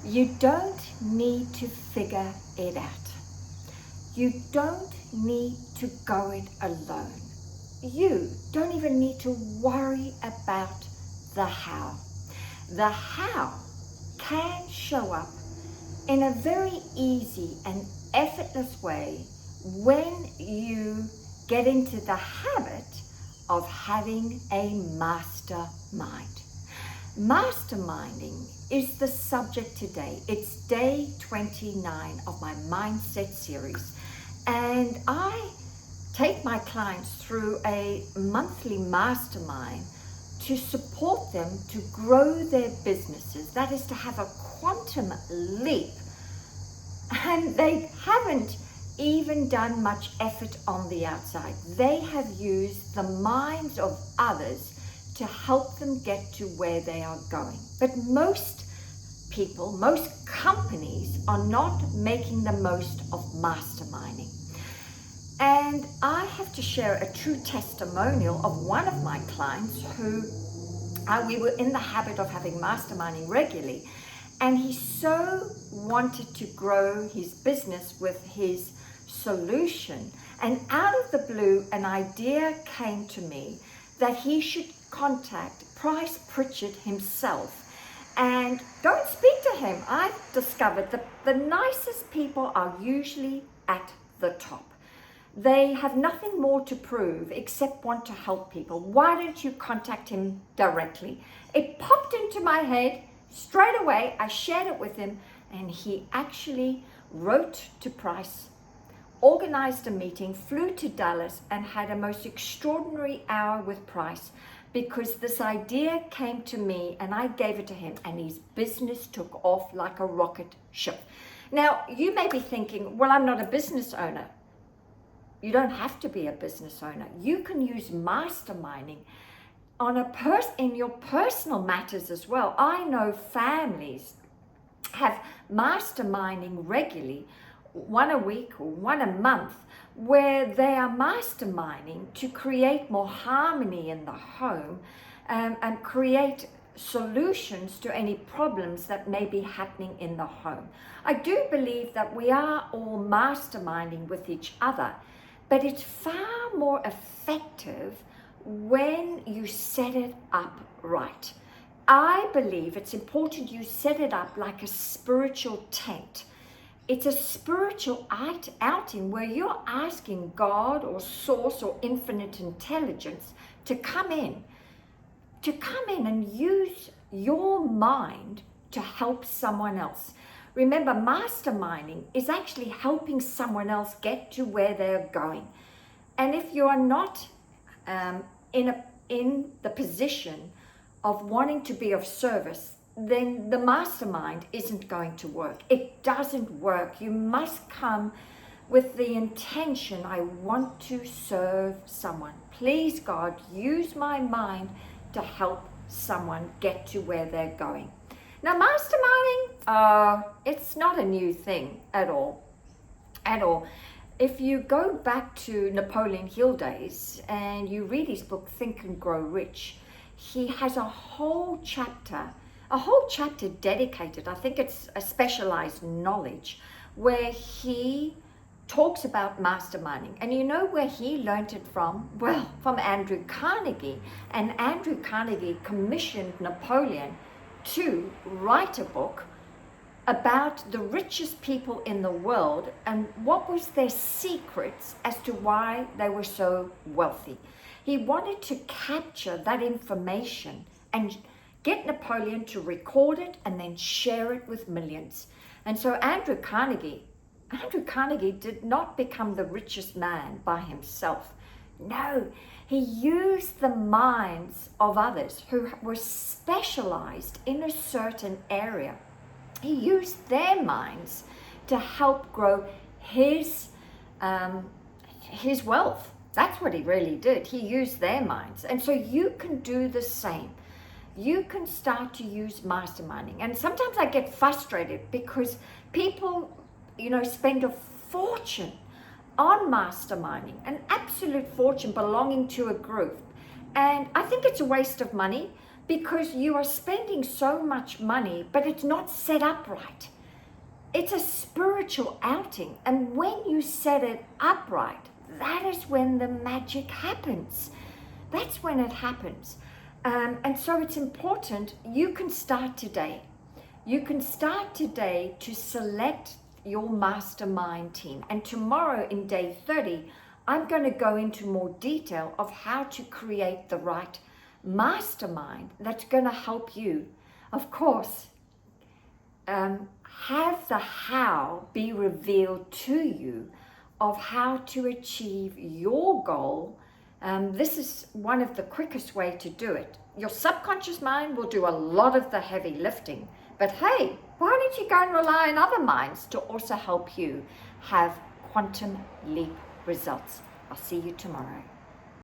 You don't need to figure it out. You don't need to go it alone. You don't even need to worry about the how. The how can show up in a very easy and effortless way when you get into the habit of having a mastermind. Masterminding is the subject today. It's day 29 of my mindset series, and I take my clients through a monthly mastermind to support them to grow their businesses. That is to have a quantum leap, and they haven't even done much effort on the outside. They have used the minds of others to help them get to where they are going. But most people, most companies are not making the most of masterminding. And I have to share a true testimonial of one of my clients who we were in the habit of having masterminding regularly, and he so wanted to grow his business with his solution. And out of the blue, an idea came to me that he should contact Price Pritchard himself and go and speak to him. I've discovered that the nicest people are usually at the top. They have nothing more to prove except want to help people. Why don't you contact him directly? It popped into my head straight away. I shared it with him, and he actually wrote to Price, organized a meeting, flew to Dallas, and had a most extraordinary hour with Price, because this idea came to me and I gave it to him, and his business took off like a rocket ship. Now, you may be thinking, well, I'm not a business owner. You don't have to be a business owner. You can use masterminding in your personal matters as well. I know families have masterminding regularly, one a week or one a month, where they are masterminding to create more harmony in the home, and create solutions to any problems that may be happening in the home. I do believe that we are all masterminding with each other, but it's far more effective when you set it up right. I believe it's important you set it up like a spiritual tent. It's a spiritual outing where you're asking God or Source or infinite intelligence to come in and use your mind to help someone else. Remember, masterminding is actually helping someone else get to where they're going. And if you are not in the position of wanting to be of service, then the mastermind isn't going to work. It doesn't work. You must come with the intention, I want to serve someone. Please, God, use my mind to help someone get to where they're going. Now, masterminding, it's not a new thing at all. If you go back to Napoleon Hill days and you read his book, Think and Grow Rich, he has a whole chapter dedicated, I think it's a specialized knowledge, where he talks about masterminding. And you know where he learned it from? Well, from Andrew Carnegie. And Andrew Carnegie commissioned Napoleon to write a book about the richest people in the world and what was their secrets as to why they were so wealthy. He wanted to capture that information and get Napoleon to record it and then share it with millions. And so Andrew Carnegie did not become the richest man by himself. No, he used the minds of others who were specialized in a certain area. He used their minds to help grow his wealth. That's what he really did. He used their minds. And so you can do the same. You can start to use masterminding. And sometimes I get frustrated because people, spend a fortune on masterminding, an absolute fortune belonging to a group. And I think it's a waste of money, because you are spending so much money, but it's not set up right. It's a spiritual outing, and when you set it up right, that is when the magic happens. That's when it happens. And so it's important. You can start today. You can start today to select your mastermind team. And tomorrow in day 30, I'm going to go into more detail of how to create the right mastermind that's going to help you. Of course, have the how be revealed to you of how to achieve your goal. This is one of the quickest way to do it. Your subconscious mind will do a lot of the heavy lifting, but hey, why don't you go and rely on other minds to also help you have quantum leap results? I'll see you tomorrow.